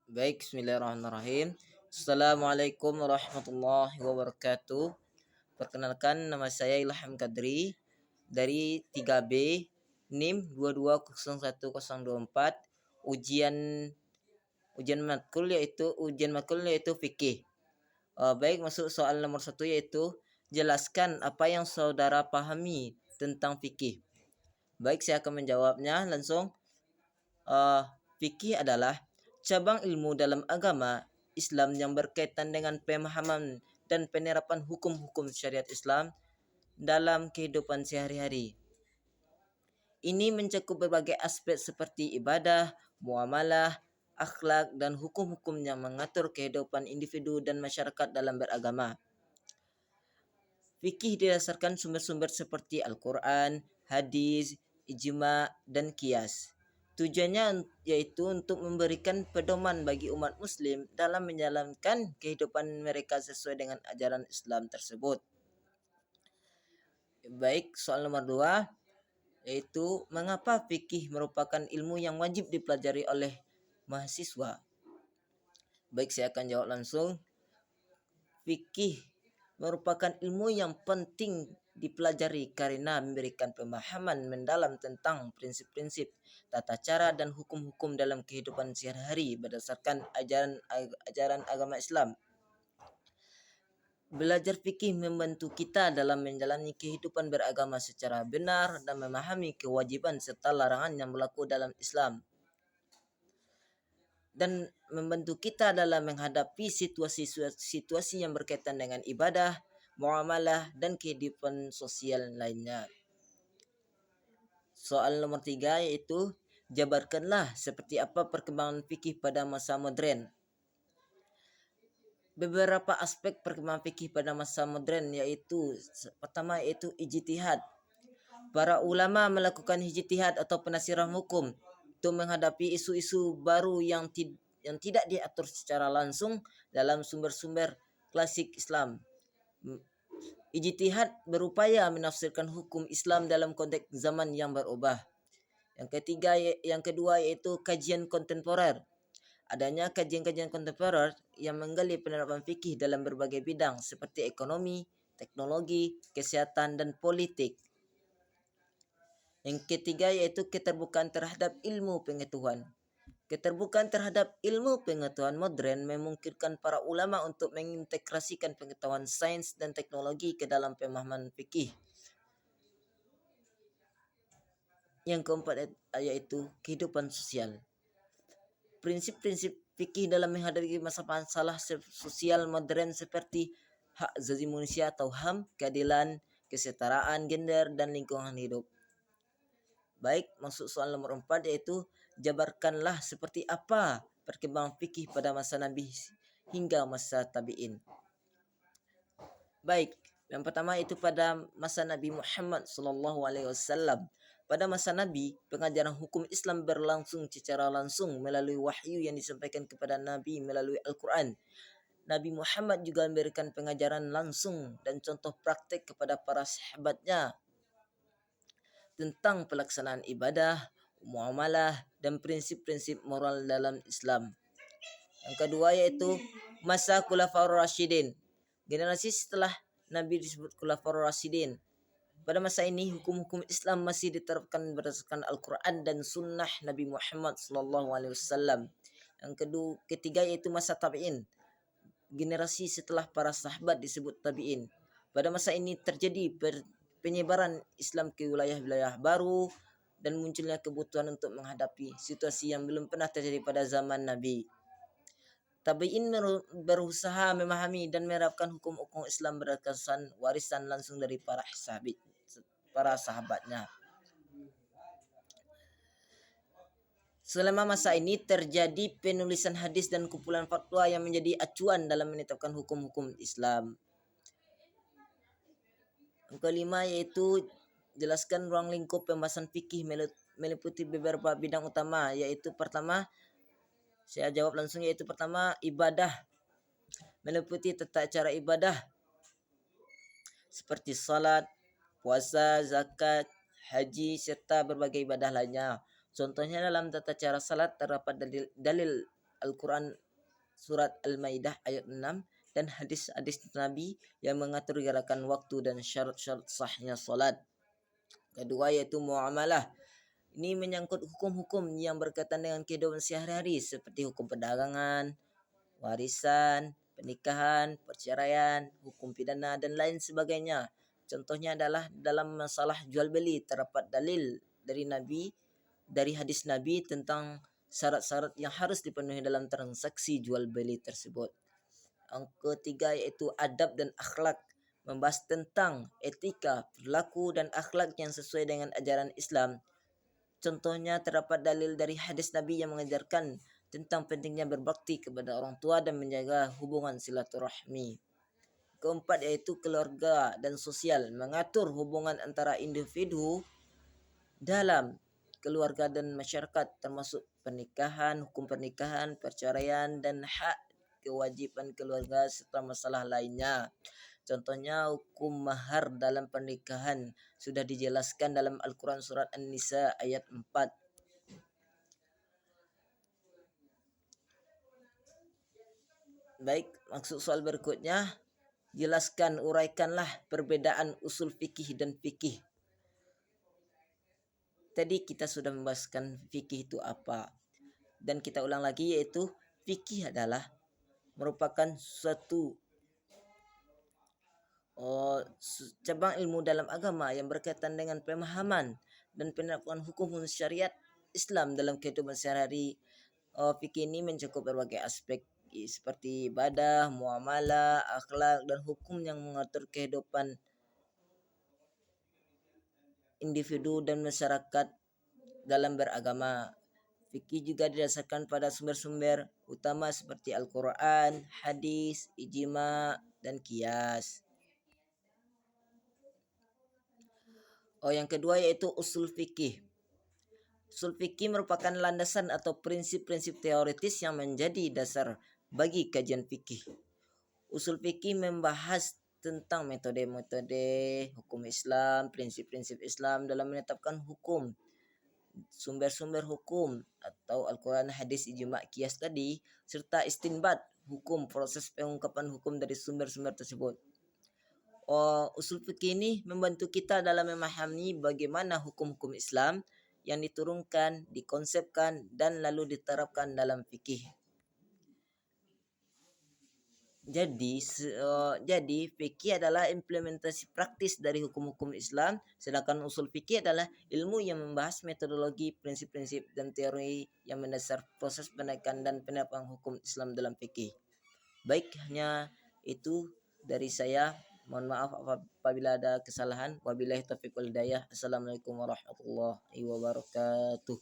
Baik, bismillahirrahmanirrahim. Assalamualaikum warahmatullahi wabarakatuh. Perkenalkan, nama saya Ilham Kadri dari 3B NIM 220104. Ujian ujian matkul yaitu fikih. Baik, masuk soal nomor 1 yaitu jelaskan apa yang saudara pahami tentang fikih. Baik, saya akan menjawabnya langsung. Fikih adalah cabang ilmu dalam agama Islam yang berkaitan dengan pemahaman dan penerapan hukum-hukum syariat Islam dalam kehidupan sehari-hari. Ini mencakup berbagai aspek seperti ibadah, muamalah, akhlak, dan hukum-hukum yang mengatur kehidupan individu dan masyarakat dalam beragama. Fikih didasarkan sumber-sumber seperti Al-Quran, hadis, ijma, dan qiyas. Tujuannya yaitu untuk memberikan pedoman bagi umat muslim dalam menjalankan kehidupan mereka sesuai dengan ajaran Islam tersebut. Baik, soal nomor 2 yaitu mengapa fikih merupakan ilmu yang wajib dipelajari oleh mahasiswa. Baik, saya akan jawab langsung. Fikih merupakan ilmu yang penting dipelajari karena memberikan pemahaman mendalam tentang prinsip-prinsip, tata cara, dan hukum-hukum dalam kehidupan sehari-hari berdasarkan ajaran agama Islam. Belajar fikih membantu kita dalam menjalani kehidupan beragama secara benar dan memahami kewajiban serta larangan yang berlaku dalam Islam, dan membantu kita dalam menghadapi situasi yang berkaitan dengan ibadah, muamalah, dan kehidupan sosial lainnya. Soal nomor 3 yaitu jabarkanlah seperti apa perkembangan fikih pada masa modern. Beberapa aspek perkembangan fikih pada masa modern yaitu pertama yaitu ijtihad. Para ulama melakukan ijtihad atau penafsiran hukum untuk menghadapi isu-isu baru yang tidak diatur secara langsung dalam sumber-sumber klasik Islam. Ijtihad berupaya menafsirkan hukum Islam dalam konteks zaman yang berubah. Yang kedua yaitu kajian kontemporer. Adanya kajian-kajian kontemporer yang menggali penerapan fikih dalam berbagai bidang seperti ekonomi, teknologi, kesehatan, dan politik. Yang ketiga yaitu keterbukaan terhadap ilmu pengetahuan. Keterbukaan terhadap ilmu pengetahuan modern memungkinkan para ulama untuk mengintegrasikan pengetahuan sains dan teknologi ke dalam pemahaman fikih. Yang keempat yaitu kehidupan sosial. Prinsip-prinsip fikih dalam menghadapi masalah sosial modern seperti hak asasi manusia atau HAM, keadilan, kesetaraan gender, dan lingkungan hidup. Baik, masuk soal nomor 4 yaitu jabarkanlah seperti apa perkembangan fikih pada masa Nabi hingga masa tabi'in. Baik, yang pertama itu pada masa Nabi Muhammad SAW. Pada masa Nabi, pengajaran hukum Islam berlangsung secara langsung melalui wahyu yang disampaikan kepada Nabi melalui Al-Quran. Nabi Muhammad juga memberikan pengajaran langsung dan contoh praktik kepada para sahabatnya tentang pelaksanaan ibadah, muamalah, dan prinsip-prinsip moral dalam Islam. Yang kedua yaitu masa Khulafaur Rasyidin. Generasi setelah Nabi disebut Khulafaur Rasyidin. Pada masa ini hukum-hukum Islam masih diterapkan berdasarkan Al-Quran dan Sunnah Nabi Muhammad SAW. Yang ketiga yaitu masa tabi'in. Generasi setelah para sahabat disebut tabi'in. Pada masa ini terjadi penyebaran Islam ke wilayah-wilayah baru dan munculnya kebutuhan untuk menghadapi situasi yang belum pernah terjadi pada zaman Nabi. Tabi'in berusaha memahami dan menerapkan hukum-hukum Islam berdasarkan warisan langsung dari para sahabatnya. Selama masa ini terjadi penulisan hadis dan kumpulan fatwa yang menjadi acuan dalam menetapkan hukum-hukum Islam. Yang kelima yaitu jelaskan ruang lingkup pembahasan fikih meliputi beberapa bidang utama, yaitu pertama, saya jawab langsung, yaitu pertama ibadah, meliputi tata cara ibadah seperti salat, puasa, zakat, haji, serta berbagai ibadah lainnya. Contohnya dalam tata cara salat terdapat dalil Al-Quran surat Al-Maidah ayat 6 dan hadis-hadis Nabi yang mengatur gerakan waktu dan syarat-syarat sahnya salat. Kedua yaitu muamalah. Ini menyangkut hukum-hukum yang berkaitan dengan kehidupan sehari-hari seperti hukum perdagangan, warisan, pernikahan, perceraian, hukum pidana dan lain sebagainya. Contohnya adalah dalam masalah jual beli terdapat dalil dari hadis Nabi tentang syarat-syarat yang harus dipenuhi dalam transaksi jual beli tersebut. Yang ketiga yaitu adab dan akhlak, membahas tentang etika, perilaku dan akhlak yang sesuai dengan ajaran Islam. Contohnya terdapat dalil dari hadis Nabi yang mengajarkan tentang pentingnya berbakti kepada orang tua dan menjaga hubungan silaturahmi. Keempat yaitu keluarga dan sosial, mengatur hubungan antara individu dalam keluarga dan masyarakat termasuk pernikahan, hukum pernikahan, perceraian dan hak kewajiban keluarga serta masalah lainnya. Contohnya hukum mahar dalam pernikahan sudah dijelaskan dalam Al-Quran surat An-Nisa ayat 4. Baik, maksud soal berikutnya, jelaskan, uraikanlah perbedaan usul fikih dan fikih. Tadi kita sudah membahaskan fikih itu apa. Dan kita ulang lagi yaitu fikih adalah merupakan suatu cabang ilmu dalam agama yang berkaitan dengan pemahaman dan penerapan hukum syariat Islam dalam kehidupan sehari-hari. Fikih ini mencakup berbagai aspek seperti ibadah, muamalah, akhlak dan hukum yang mengatur kehidupan individu dan masyarakat dalam beragama. Fikih juga didasarkan pada sumber-sumber utama seperti Al-Quran, hadis, ijma, dan qiyas. Yang kedua yaitu usul fikih. Usul fikih merupakan landasan atau prinsip-prinsip teoritis yang menjadi dasar bagi kajian fikih. Usul fikih membahas tentang metode-metode hukum Islam, prinsip-prinsip Islam dalam menetapkan hukum, sumber-sumber hukum atau Al-Quran, hadis, ijma, qiyas tadi, serta istinbat hukum, proses pengungkapan hukum dari sumber-sumber tersebut. Usul fikih ini membantu kita dalam memahami bagaimana hukum-hukum Islam yang diturunkan, dikonsepkan, dan lalu diterapkan dalam fikih. Jadi fikih adalah implementasi praktis dari hukum-hukum Islam, sedangkan usul fikih adalah ilmu yang membahas metodologi, prinsip-prinsip dan teori yang mendasar proses penegakan dan penerapan hukum Islam dalam fikih. Baik, hanya itu dari saya. Mohon maaf apabila ada kesalahan. Wabillahi taufiq wal hidayah. Assalamualaikum warahmatullahi wabarakatuh.